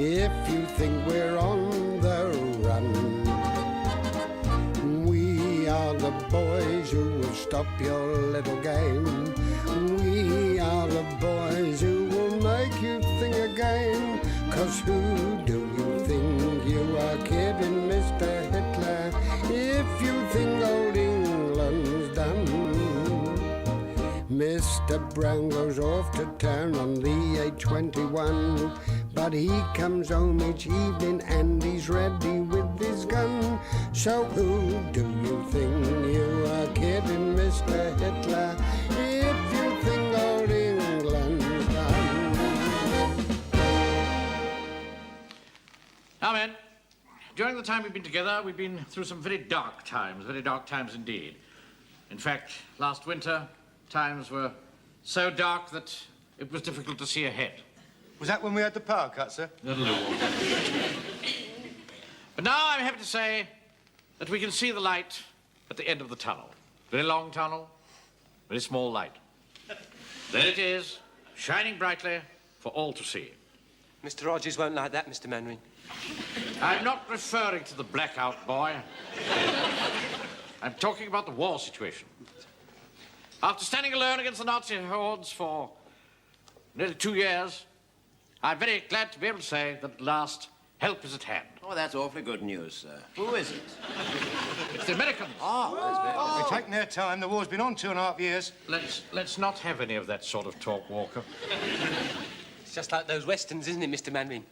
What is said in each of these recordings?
if you think we're on the run. We are the boys who will stop your little game. We are the boys who will make you think again. 'Cause who do you think you are kidding, Mr. Hitler, if you think old England's done? Mr. Brown goes off to town on the A21, but he comes home each evening and he's ready with his gun. So who do you think you are kidding, Mr. Hitler, if you think old England's done? Now, men, during the time we've been together, we've been through some very dark times indeed. In fact, last winter, times were so dark that it was difficult to see ahead. Was that when we had the power cut, sir? That'll do. But now I'm happy to say that we can see the light at the end of the tunnel. Very long tunnel, very small light. There it is, shining brightly for all to see. Mr. Rogers won't like that, Mr. Manring. I'm not referring to the blackout, boy. I'm talking about the war situation. After standing alone against the Nazi hordes for nearly 2 years, I'm very glad to be able to say that at last help is at hand. Oh, that's awfully good news, sir. Who is it? It's the Americans. They're taking their time. The war's been on 2.5 years. Let's not have any of that sort of talk, Walker. It's just like those westerns, isn't it, Mr. Manring?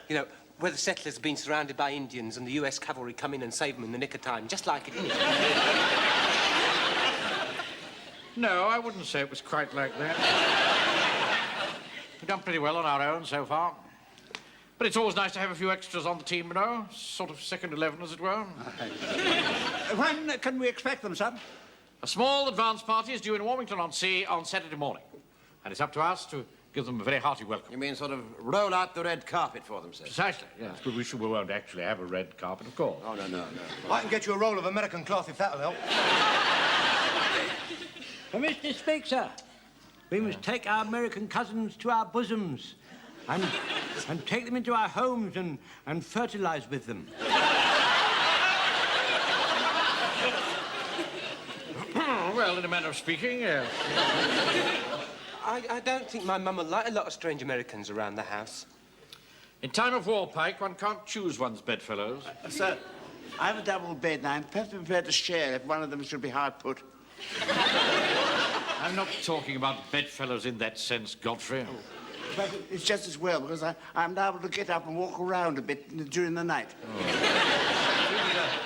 You know, where the settlers have been surrounded by Indians and the US cavalry come in and save them in the nick of time. Just like it, isn't it? No, I wouldn't say it was quite like that. We've done pretty well on our own so far. But it's always nice to have a few extras on the team, you know. Sort of second 11, as it were. When can we expect them, sir? A small advance party is due in Warmington-on-Sea on Saturday morning. And it's up to us to give them a very hearty welcome. You mean sort of roll out the red carpet for them, sir? Precisely, yes. But we won't actually have a red carpet, of course. Oh, no. I can get you a roll of American cloth if that'll help. Mr. Speak, sir. We must take our American cousins to our bosoms and take them into our homes and fertilise with them. Well, in a manner of speaking, yes. I don't think my mum will like a lot of strange Americans around the house. In time of war, Pike, one can't choose one's bedfellows. Sir, I have a double bed and I'm perfectly prepared to share if one of them should be hard put. I'm not talking about bedfellows in that sense, Godfrey. But it's just as well because I'm able to get up and walk around a bit during the night.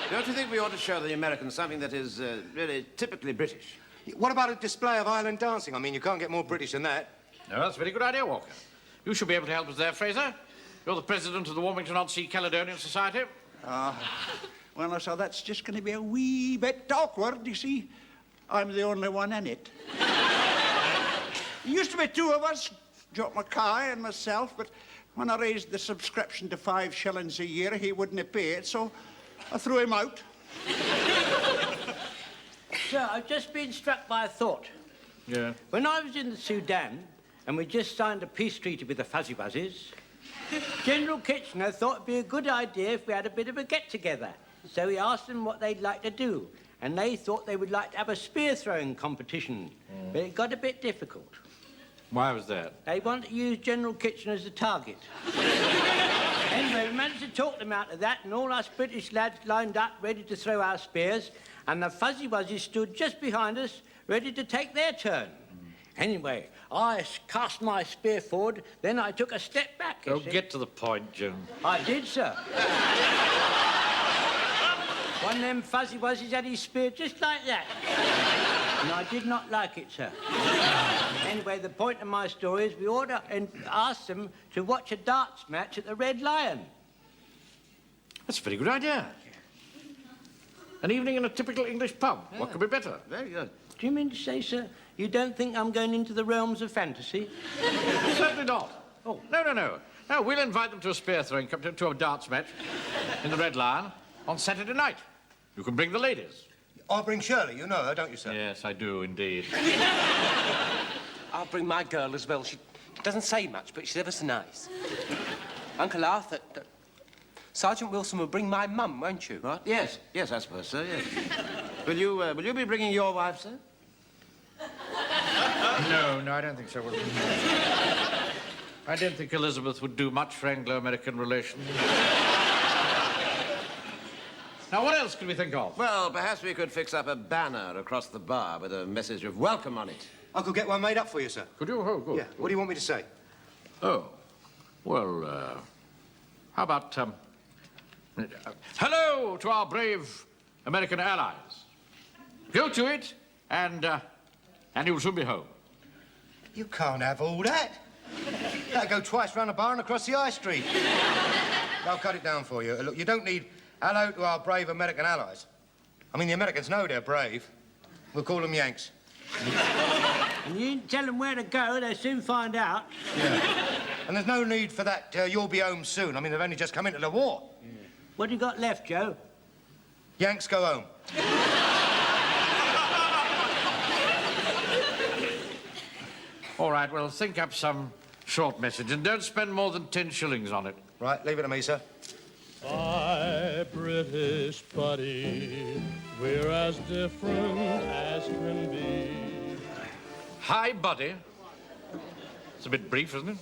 Don't you think we ought to show the Americans something that is really typically British? What about a display of island dancing? I mean, you can't get more British than that. No, that's a very good idea, Walker. You should be able to help us there, Fraser. You're the president of the Warmington-on-Sea Caledonian Society. Well, sir, that's just going to be a wee bit awkward, you see. I'm the only one in it. There used to be two of us, Jock Mackay and myself, but when I raised the subscription to 5 shillings a year, he wouldn't pay it, so I threw him out. Sir, I've just been struck by a thought. Yeah. When I was in the Sudan, and we just signed a peace treaty with the Fuzzy Wuzzies, General Kitchener thought it'd be a good idea if we had a bit of a get-together. So he asked them what they'd like to do, and they thought they would like to have a spear-throwing competition. But it got a bit difficult. Why was that? They wanted to use General Kitchener as a target. Anyway, we managed to talk them out of that, and all us British lads lined up, ready to throw our spears, and the Fuzzy Wuzzies stood just behind us, ready to take their turn. Anyway, I cast my spear forward, then I took a step back. Oh, get to the point, Jim. I did, sir. One of them Fuzzy Wuzzies had his spear just like that. And I did not like it, sir. Anyway, the point of my story is we ought to ask them to watch a darts match at the Red Lion. That's a very good idea. An evening in a typical English pub. Yeah. What could be better? Very good. Do you mean to say, sir, you don't think I'm going into the realms of fantasy? Certainly not. Oh, no. No, we'll invite them to a spear throwing, to a darts match in the Red Lion on Saturday night. You can bring the ladies. I'll bring Shirley. You know her, don't you, sir? Yes, I do, indeed. I'll bring my girl as well. She doesn't say much, but she's ever so nice. Uncle Arthur, Sergeant Wilson will bring my mum, won't you? What? Yes, yes, I suppose so, yes. Will you be bringing your wife, sir? No, I don't think so. I don't think Elizabeth would do much for Anglo-American relations. Now, what else could we think of? Well, perhaps we could fix up a banner across the bar with a message of welcome on it. I could get one made up for you, sir. Could you? Oh, good. Yeah. What do you want me to say? Oh, well, how about, hello to our brave American allies. Go to it, and you'll soon be home. You can't have all that. That'll go twice round the bar and across the high street. I'll cut it down for you. Look, you don't need hello to our brave American allies. I mean, the Americans know they're brave. We'll call them Yanks. And you didn't tell them where to go, they'll soon find out. Yeah. And there's no need for that, you'll be home soon. I mean, they've only just come into the war. What have you got left, Joe? Yanks go home. All right, well, think up some short message, and don't spend more than 10 shillings on it. Right, leave it to me, sir. My British buddy, we're as different as can be. Hi, buddy. It's a bit brief, isn't it?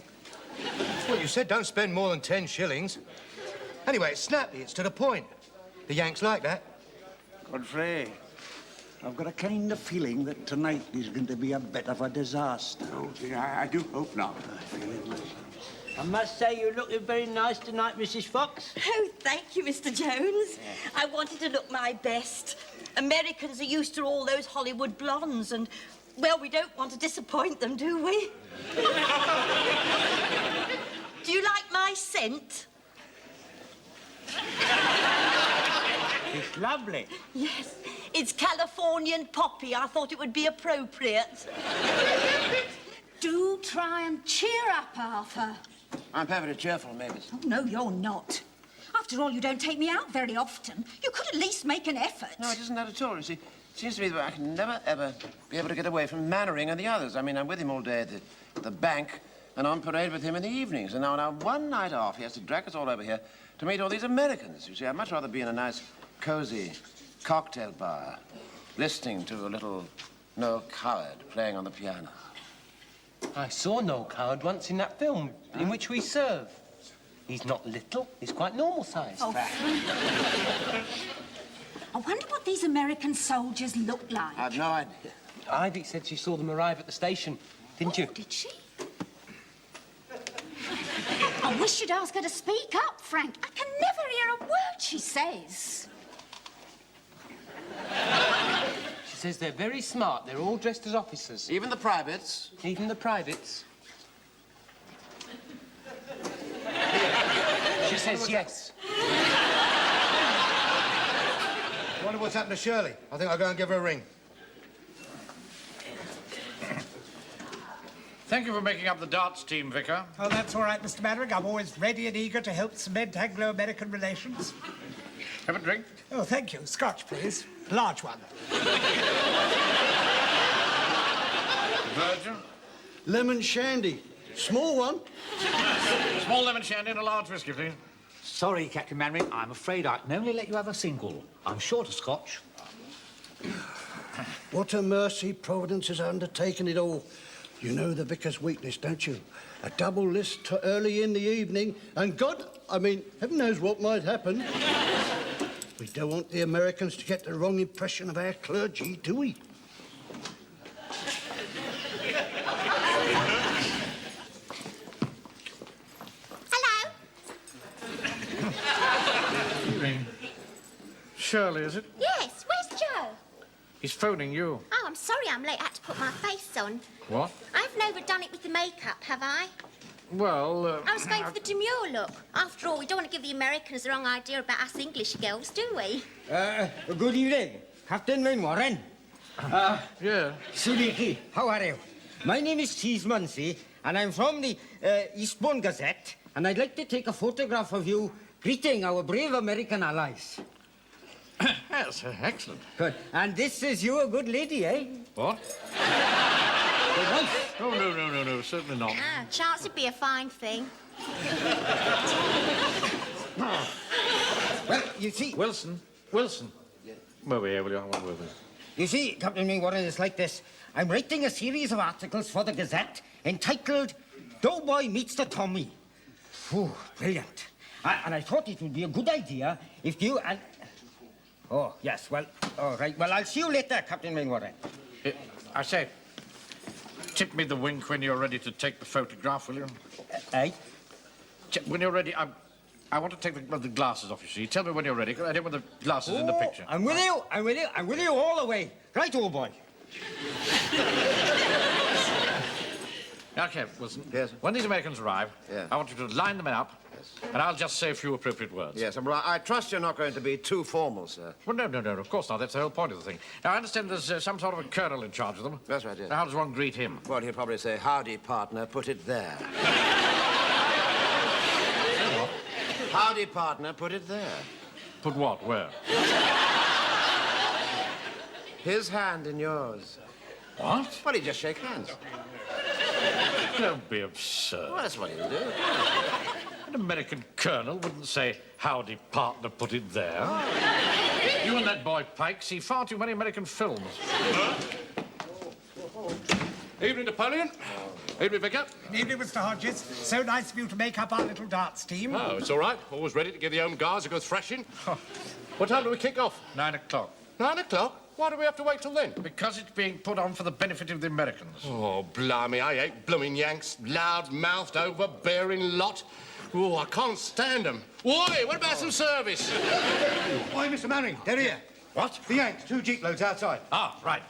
Well, you said don't spend more than 10 shillings. Anyway, it's snappy, it's to the point. The Yanks like that. Godfrey, I've got a kind of feeling that tonight is going to be a bit of a disaster. Oh, I do hope not. I feel it myself. I must say you're looking very nice tonight, Mrs. Fox. Oh, thank you, Mr. Jones. I wanted to look my best. Americans are used to all those Hollywood blondes and, well, we don't want to disappoint them, do we? Do you like my scent? It's lovely. Yes, it's Californian poppy. I thought it would be appropriate. Do try and cheer up, Arthur. I'm perfectly cheerful, Mavis. Oh, no, you're not. After all, you don't take me out very often. You could at least make an effort. No, it isn't that at all. You see, it seems to me that I can never, ever be able to get away from Mannering and the others. I mean, I'm with him all day at the bank and on parade with him in the evenings. And now one night off, he has to drag us all over here to meet all these Americans. You see, I'd much rather be in a nice, cosy cocktail bar, listening to a little Noel Coward playing on the piano. I saw Noel Coward once in that film in which we serve. He's not little, he's quite normal sized. Oh, Frank. I wonder what these American soldiers look like. I've no idea. Ivy said she saw them arrive at the station, didn't you? Did she? I wish you'd ask her to speak up, Frank. I can never hear a word she says. She says they're very smart. They're all dressed as officers. Even the privates? Even the privates. She says yes. I wonder what's happened to Shirley. I think I'll go and give her a ring. Thank you for making up the darts team, Vicar. Oh, that's all right, Mr. Mannering. I'm always ready and eager to help cement Anglo-American relations. Have a drink. Oh, thank you. Scotch, please. Large one. Virgin. Lemon shandy. Small one. Small lemon shandy and a large whiskey, please. Sorry, Captain Mannering. I'm afraid I can only let you have a single. I'm short of Scotch. What a mercy Providence has undertaken it all. You know the vicar's weakness, don't you? A double list early in the evening, and heaven knows what might happen. We don't want the Americans to get the wrong impression of our clergy, do we? Hello? Shirley, is it? Yes, where's Joe? He's phoning you. Oh, I'm sorry I'm late. I had to put my face on. What? I haven't overdone it with the makeup, have I? Well, I was going for the demure look. After all, we don't want to give the Americans the wrong idea about us English girls, do we? Good evening, Captain Mainwaring. yeah. Suliki, how are you? My name is Cheese Munsey, and I'm from the Eastbourne Gazette, and I'd like to take a photograph of you greeting our brave American allies. Yes, excellent. Good. And this is you, a good lady, eh? What? Oh, no, certainly not. Ah, chance would be a fine thing. Well, you see... Wilson. Over here, will you? One word with me. You see, Captain Mingwarren, it's like this. I'm writing a series of articles for the Gazette entitled Doughboy Meets the Tommy. Phew, brilliant. And I thought it would be a good idea if you and... Oh, yes, well, all right. Well, I'll see you later, Captain Mingwarren. I say, tip me the wink when you're ready to take the photograph, will you? Aye? When you're ready, I want to take the glasses off, you see. Tell me when you're ready. I don't want the glasses in the picture. I'm with you all the way. Right, old boy. Okay, Wilson. Yes. When these Americans arrive, Yeah. I want you to line them up, Yes. and I'll just say a few appropriate words. Yes, well, I trust you're not going to be too formal, sir. Well, no, of course not. That's the whole point of the thing. Now, I understand there's some sort of a colonel in charge of them. That's right, yes. Now, how does one greet him? Well, he'll probably say, howdy, partner, put it there. Howdy, partner, put it there. Put what? Where? His hand in yours. What? Well, he just shake hands. Don't be absurd. Well, that's what he'll do. An American colonel wouldn't say, howdy, partner, put it there. You and that boy Pike see far too many American films. Evening, Napoleon. Evening, Vicar. Evening, Mr. Hodges. So nice of you to make up our little darts team. Oh, it's all right. Always ready to give the home guards a go thrashing. What time do we kick off? 9 o'clock. 9 o'clock? Why do we have to wait till then? Because it's being put on for the benefit of the Americans. Oh, blimey, I hate blooming Yanks. Loud-mouthed, overbearing lot. Oh, I can't stand them. Oi, what about some service? Oi, Mr. Mannering, they're here. What? The Yanks, 2 jeep loads outside. Ah, right.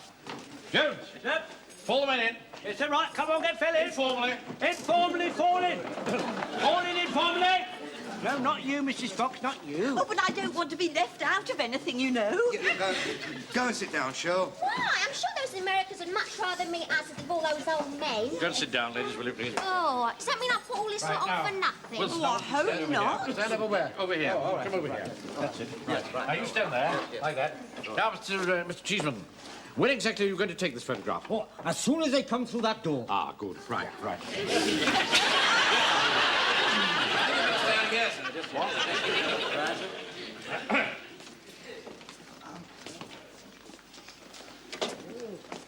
Jones. Yes, sir. Fall them in. Yes, sir, right. Come on, get fell in. Informally. Informally, fall in. Fall in informally. No, not you, Mrs. Fox, not you. Oh, but I don't want to be left out of anything, you know. Go and sit down, Cheryl. Why? I'm sure those Americans would much rather meet us than all those old men. Go and sit down, ladies, will you please? Oh, does that mean I put all this lot now. on for nothing? Wilson, Oh, I hope not. Stand over where? Over here. Come over here. That's it. Right. Now, you stand there, like that. Now, Mr. Cheeseman, when exactly are you going to take this photograph? Oh, as soon as they come through that door. Ah, good. Right.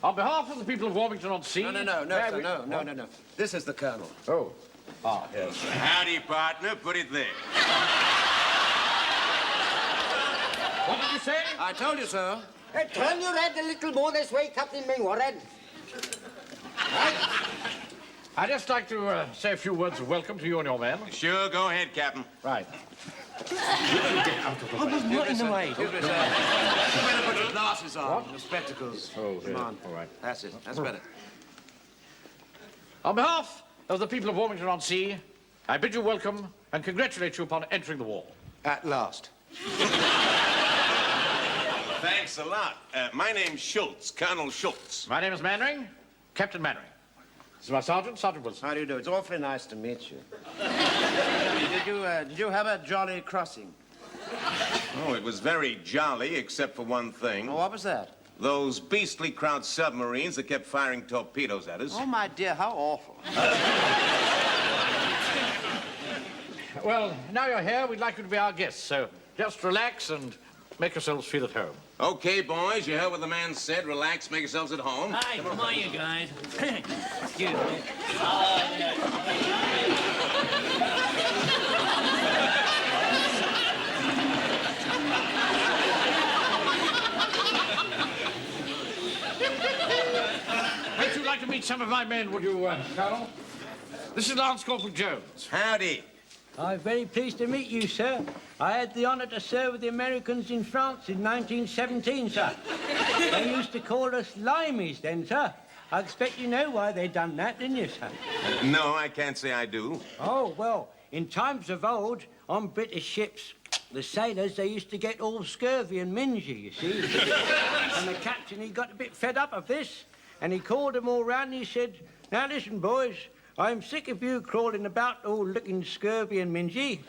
On behalf of the people of Warmington-on-Sea... No. This is the Colonel. Oh. Ah, yes. Howdy, partner. Put it there. What did you say? I told you so. Turn your head a little more this way, Captain Mingwarren. I'd just like to say a few words of welcome to you and your men. Sure, go ahead, Captain. Right. I was not in the way. Excuse me, sir. You better put your glasses on. Your spectacles. Oh, Come on. All right. That's it. That's better. On behalf of the people of Warmington-on-Sea, I bid you welcome and congratulate you upon entering the war. At last. Thanks a lot. My name's Schultz, Colonel Schultz. My name is Mannering, Captain Mannering. This is my sergeant, Sergeant Wilson. How do you do? It's awfully nice to meet you. Did you have a jolly crossing? Oh, it was very jolly, except for one thing. Oh, what was that? Those beastly Kraut submarines that kept firing torpedoes at us. Oh, my dear, how awful. Well, now you're here, we'd like you to be our guests, so just relax and make yourselves feel at home. Okay, boys, you heard what the man said. Relax, make yourselves at home. Hi, come on, you guys. Excuse me. Would you like to meet some of my men, would you, Colonel? This is Lance Corporal Jones. Howdy. I'm very pleased to meet you, sir. I had the honour to serve with the Americans in France in 1917, sir. They used to call us limeys then, sir. I expect you know why they done that, didn't you, sir? No, I can't say I do. Oh, well, in times of old, on British ships, the sailors, they used to get all scurvy and mingy, you see. And the captain, he got a bit fed up of this, and he called them all round and he said, now listen, boys, I'm sick of you crawling about all looking scurvy and mingy.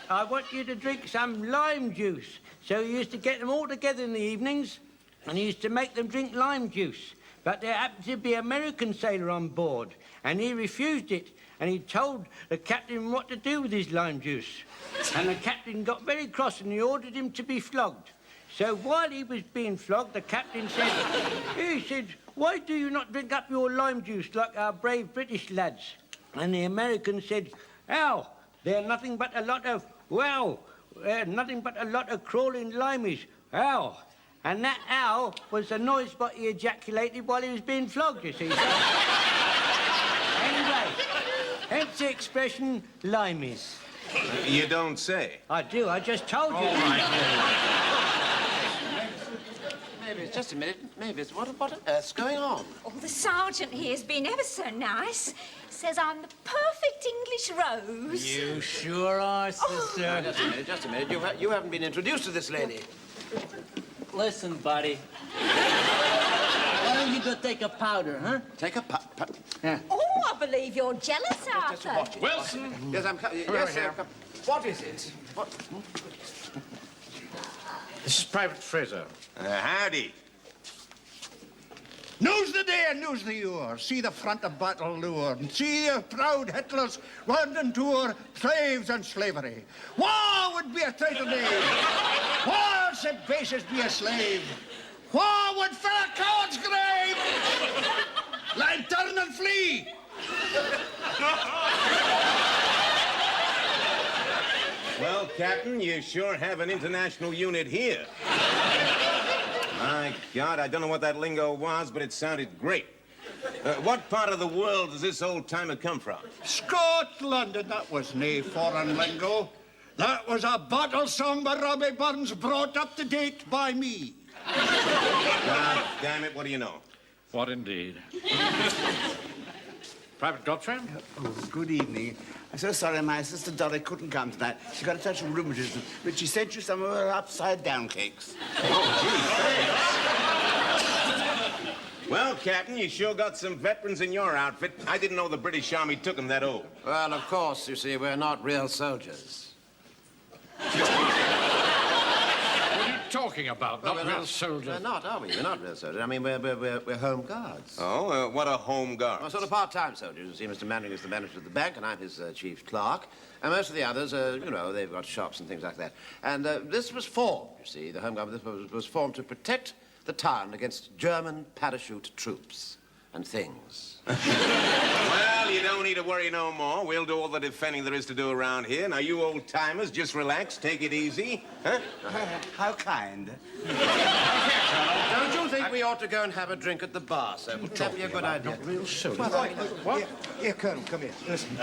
I want you to drink some lime juice. So he used to get them all together in the evenings, and he used to make them drink lime juice. But there happened to be an American sailor on board, and he refused it. and he told the captain what to do with his lime juice. And the captain got very cross and he ordered him to be flogged. So while he was being flogged, the captain said, "Why do you not drink up your lime juice like our brave British lads?" And the American said, "Ow, they're nothing but a lot of, nothing but a lot of crawling limeys. Ow." And that ow was the noise what he ejaculated while he was being flogged, you see. Anyway, hence the expression limeys. You don't say. I do, I just told you. Maybe it's just a minute. Maybe it's what on earth's going on? Oh, the sergeant here's been ever so nice. Says I'm the perfect English rose. You sure are, sister. Just a minute. You haven't been introduced to this lady. Listen, buddy. Why don't you go take a powder, huh? Take a Yeah. Oh, I believe you're jealous, Arthur. Wilson! Yes, I'm coming. Yes, sir. What is it? What? This is Private Fraser. Howdy. News the day and news the hour. See the front of battle lure, and see the proud Hitlers London tour, slaves and slavery. War would be a traitor name. War said basis be a slave. War would fill a coward's grave. Lie, turn and flee. Well, Captain, you sure have an international unit here. My God, I don't know what that lingo was, but it sounded great. What part of the world does this old-timer come from? Scotland, and that was nae foreign lingo. That was a battle song by Robbie Burns, brought up to date by me. God damn it, what do you know? What indeed? Private Godfrey? Oh, good evening. I'm so sorry my sister Dolly couldn't come tonight. She got a touch of rheumatism, but she sent you some of her upside-down cakes. Oh, gee, thanks. Well, Captain, you sure got some veterans in your outfit. I didn't know the British Army took them that old. Well, of course, you see, we're not real soldiers. What are you talking about? Not real soldiers. We're not, are we? We're not real soldiers. I mean, we're home guards. Oh, what a home guard. Well, sort of part-time soldiers. You see, Mr. Mannering is the manager of the bank, and I'm his chief clerk. And most of the others, you know, they've got shops and things like that. And this was formed, you see, the home guard, this was formed to protect the town against German parachute troops and things. Well, you don't need to worry no more. We'll do all the defending there is to do around here. Now, you old-timers, just relax, take it easy, huh? How kind. Don't you think we ought to go and have a drink at the bar, sir? Would that be a good idea? Not real soldiers. What? Here, Colonel, come here. Listen,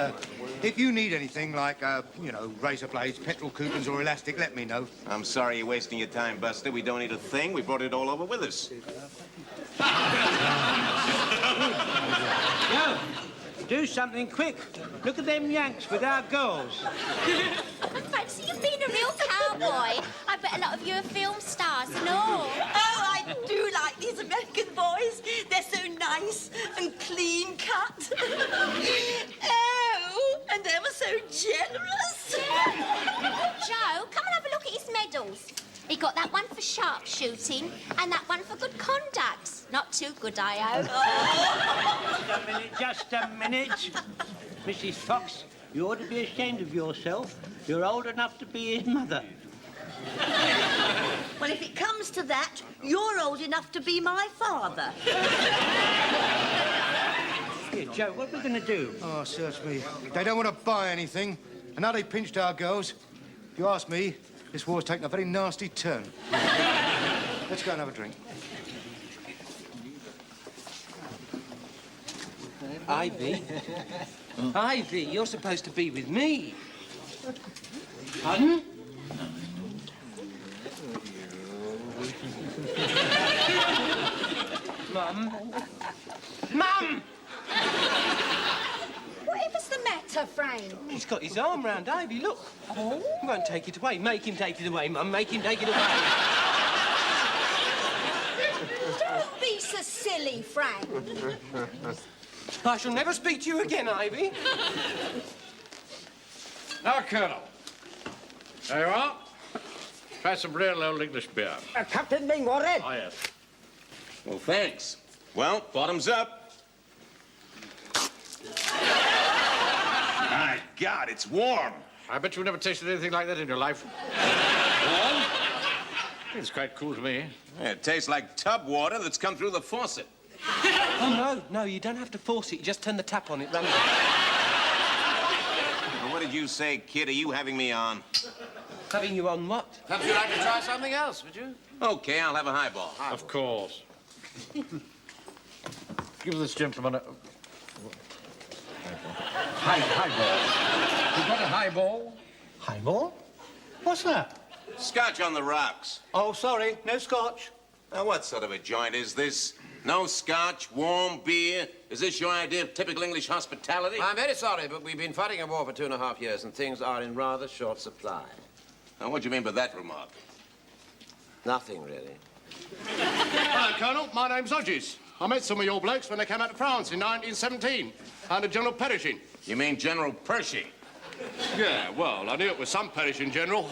if you need anything like, you know, razor blades, petrol coupons, or elastic, let me know. I'm sorry you're wasting your time, Buster. We don't need a thing. We brought it all over with us. Go. Do something quick. Look at them Yanks with our girls. I fancy you've been a real cowboy. I bet a lot of you are film stars and all. Oh, I do like these American boys. They're so nice and clean cut. Oh, and they were so generous. Joe, come and have a look at his medals. He got that one for sharpshooting and that one for good conduct. Not too good, I hope. Just a minute. Mrs. Fox, you ought to be ashamed of yourself. You're old enough to be his mother. Well, if it comes to that, you're old enough to be my father. Here, Joe, what are we going to do? Oh, search me. They don't want to buy anything, and now they pinched our girls. If you ask me, this war's taken a very nasty turn. Let's go and have a drink. Ivy? Ivy, you're supposed to be with me. Pardon? Mum? Mum! Whatever's the matter, Frank? He's got his arm round Ivy, look. Oh? He won't take it away. Make him take it away, Mum. Make him take it away. Don't be so silly, Frank. I shall never speak to you again, Ivy. Now, Colonel. There you are. Try some real old English beer. Captain Mainwaring. Oh, yes. Well, thanks. Well, bottoms up. God, it's warm. I bet you've never tasted anything like that in your life. Warm? It's quite cool to me. Yeah, it tastes like tub water that's come through the faucet. Oh, no, you don't have to force it. You just turn the tap on, it runs. Well, what did you say, kid? Are you having me on? Having you on what? Perhaps you'd like to try something else, would you? Okay, I'll have a highball. Of course. Give this gentleman a... Highball. You got a highball? Highball? What's that? Scotch on the rocks. Oh, sorry, no scotch. Now, what sort of a joint is this? No scotch, warm beer? Is this your idea of typical English hospitality? I'm very sorry, but we've been fighting a war for 2.5 years, and things are in rather short supply. Now, what do you mean by that remark? Nothing, really. Hello, Colonel. My name's Hodges. I met some of your blokes when they came out to France in 1917 under General Pershing. You mean General Pershing? Yeah, well, I knew it was some Pershing general.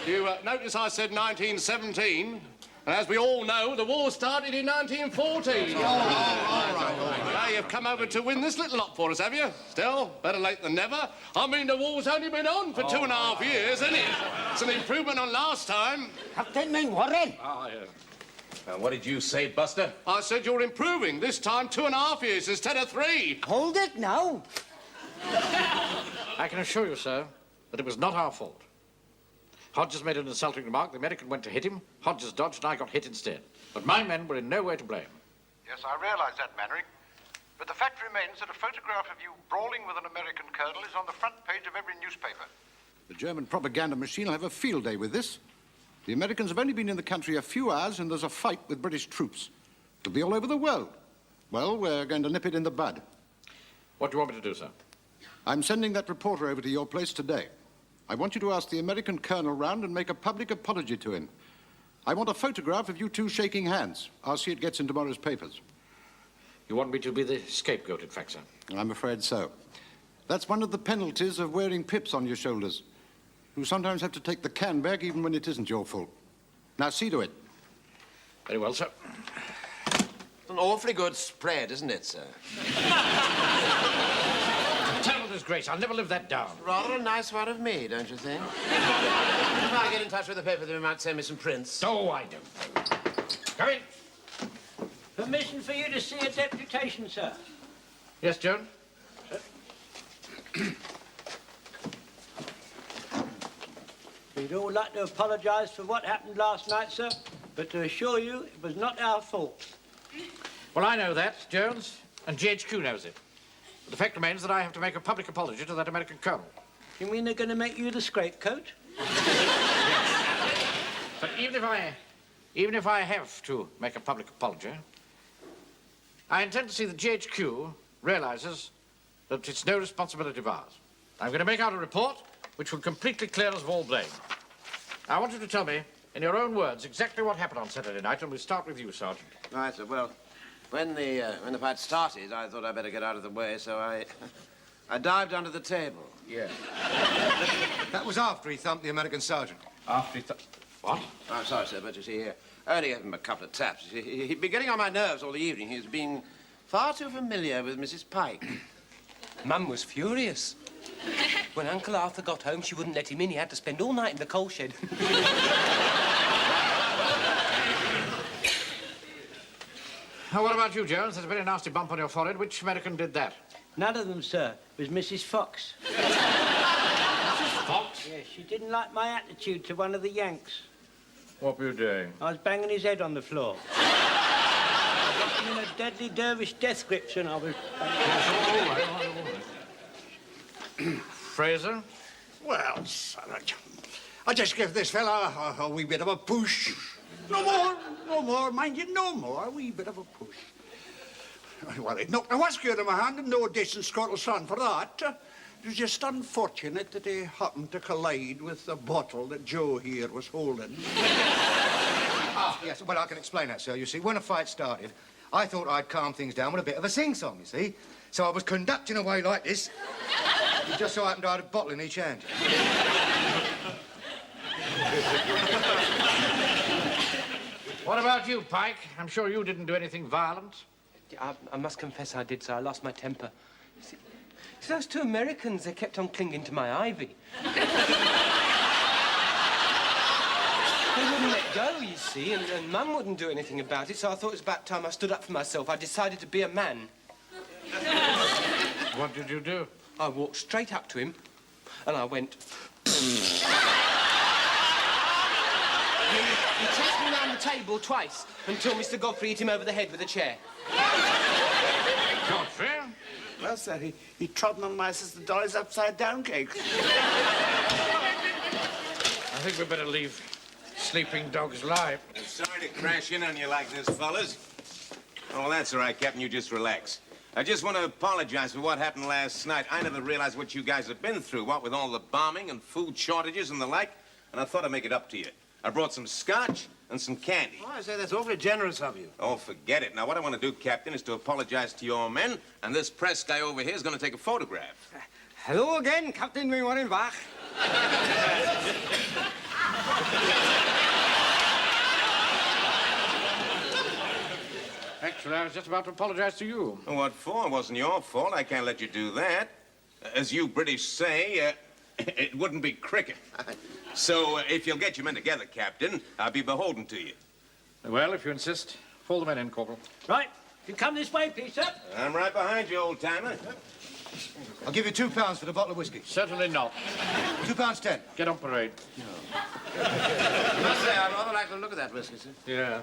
You notice I said 1917, and as we all know, the war started in 1914. All right. Now you've come over to win this little lot for us, have you? Still, better late than never. I mean, the war's only been on for 2.5 years, isn't it? It's an improvement on last time. Captain Mainwaring. Ah, yeah. What did you say, Buster? I said you're improving. This time 2.5 years instead of 3. Hold it now. I can assure you, sir, that it was not our fault. Hodges made an insulting remark. The American went to hit him. Hodges dodged, and I got hit instead. But my men were in no way to blame. Yes, I realize that, Mannering. But the fact remains that a photograph of you brawling with an American colonel is on the front page of every newspaper. The German propaganda machine will have a field day with this. The Americans have only been in the country a few hours, and there's a fight with British troops. It'll be all over the world. Well, we're going to nip it in the bud. What do you want me to do, sir? I'm sending that reporter over to your place today. I want you to ask the American colonel round and make a public apology to him. I want a photograph of you two shaking hands. I'll see it gets in tomorrow's papers. You want me to be the scapegoat, in fact, sir? I'm afraid so. That's one of the penalties of wearing pips on your shoulders. You sometimes have to take the can back even when it isn't your fault. Now, see to it. Very well, sir. An awfully good spread, isn't it, sir? Terrible disgrace. I'll never live that down. Rather a nice one of me, don't you think? If I get in touch with the paper, they might send me some prints. Oh, I don't. Come in. Permission for you to see a deputation, sir. Yes, Joan? We'd all like to apologise for what happened last night, sir, but to assure you it was not our fault. Well, I know that, Jones, and GHQ knows it. But the fact remains that I have to make a public apology to that American colonel. You mean they're going to make you the scapegoat? But even if I have to make a public apology, I intend to see that GHQ realizes that it's no responsibility of ours. I'm going to make out a report which will completely clear us of all blame. I want you to tell me, in your own words, exactly what happened on Saturday night, and we'll start with you, Sergeant. Right, sir. Well, when the fight started, I thought I'd better get out of the way, so I dived under the table. Yeah. That was after he thumped the American sergeant. After he What? I'm sorry, sir, but you see, I only gave him a couple of taps. He'd been getting on my nerves all the evening. He was being far too familiar with Mrs. Pike. Mum was furious. When Uncle Arthur got home, she wouldn't let him in. He had to spend all night in the coal shed. Now, what about you, Jones? There's a very nasty bump on your forehead. Which American did that? None of them, sir. It was Mrs. Fox. Mrs. Fox? Yes, she didn't like my attitude to one of the Yanks. What were you doing? I was banging his head on the floor. I got him in a deadly dervish death grips and I was... All right. Fraser? Well, sir, I just give this fella a wee bit of a push. No more, mind you, no more. A wee bit of a push. Well, it knocked a whiskey out of my hand and no decent Scottish son for that. It was just unfortunate that he happened to collide with the bottle that Joe here was holding. Ah, yes, well, I can explain that, sir. You see, when a fight started, I thought I'd calm things down with a bit of a sing-song, you see. So I was conducting away like this. It just so happened I had a bottle in each hand. What about you, Pike? I'm sure you didn't do anything violent. I must confess I did, sir. I lost my temper. It's those two Americans, they kept on clinging to my ivy. They wouldn't let go, you see, and Mum wouldn't do anything about it, so I thought it was about time I stood up for myself. I decided to be a man. What did you do? I walked straight up to him, and I went... He chased me round the table twice until Mr. Godfrey hit him over the head with a chair. Godfrey? Well, sir, he trodden on my sister Dolly's upside-down cake. I think we'd better leave sleeping dogs lie. I'm sorry to crash in on you like this, fellas. Oh, that's all right, Captain. You just relax. I just want to apologize for what happened last night. I never realized what you guys have been through, what with all the bombing and food shortages and the like, and I thought I'd make it up to you. I brought some scotch and some candy. Oh, I say, that's awfully generous of you. Oh, forget it. Now, what I want to do, Captain, is to apologize to your men, and this press guy over here is going to take a photograph. Hello again, Captain Warrenbach. Actually, I was just about to apologize to you. What for? It wasn't your fault. I can't let you do that. As you British say, it wouldn't be cricket. So, if you'll get your men together, Captain, I'll be beholden to you. Well, if you insist, fall the men in, Corporal. Right. You come this way, please, sir. I'm right behind you, old-timer. I'll give you £2 for the bottle of whiskey. Certainly not. £2.10. Get on parade. I must say, I'd rather like to look at that whiskey, sir. Yeah.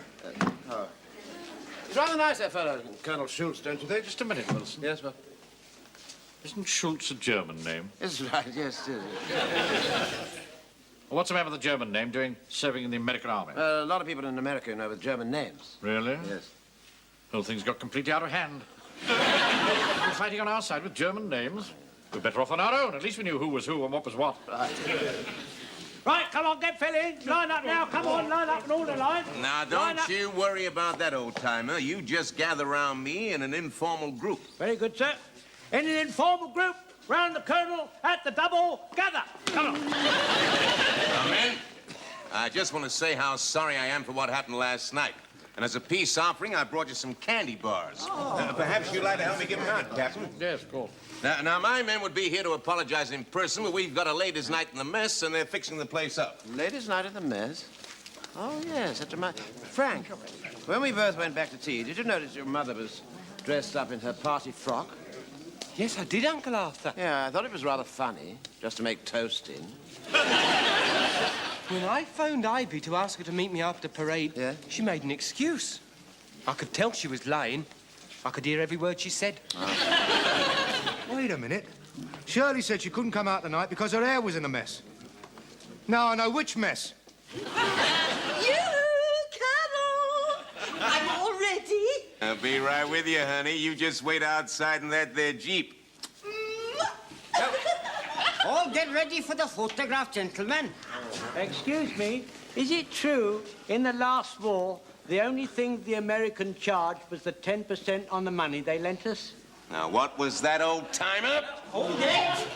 Oh. It's rather nice, that fellow, Colonel Schultz, don't you think? Just a minute, Wilson. Yes, sir. Isn't Schultz a German name? It's right, yes, it is. What's the man with the German name doing serving in the American army? A lot of people in America know with German names. Really? Yes. Well, things got completely out of hand. We're fighting on our side with German names. We're better off on our own. At least we knew who was who and what was what. Right, come on, get filling. Line up now. Come on, line up in all the lines. Now, don't you worry about that, old-timer. You just gather around me in an informal group. Very good, sir. In an informal group, round the Colonel at the double gather. Come on. Now, men, I just want to say how sorry I am for what happened last night. And as a peace offering, I brought you some candy bars. Perhaps you'd like to help me give them out, Captain? Yes, of course. Now, my men would be here to apologize in person, but we've got a ladies' night in the mess, and they're fixing the place up. Ladies' night at the mess? Oh, yes, that's my... Frank, when we both went back to tea, did you notice your mother was dressed up in her party frock? Yes, I did, Uncle Arthur. Yeah, I thought it was rather funny, just to make toast in. When I phoned Ivy to ask her to meet me after parade, she made an excuse. I could tell she was lying. I could hear every word she said. Wait a minute. Shirley said she couldn't come out tonight because her hair was in a mess. Now I know which mess. You, Carol! I'm all ready. I'll be right with you, honey. You just wait outside in that there Jeep. All get ready for the photograph, gentlemen. Excuse me, is it true in the last war the only thing the American charged was the 10% on the money they lent us? Now, what was that, old-timer? Hold it!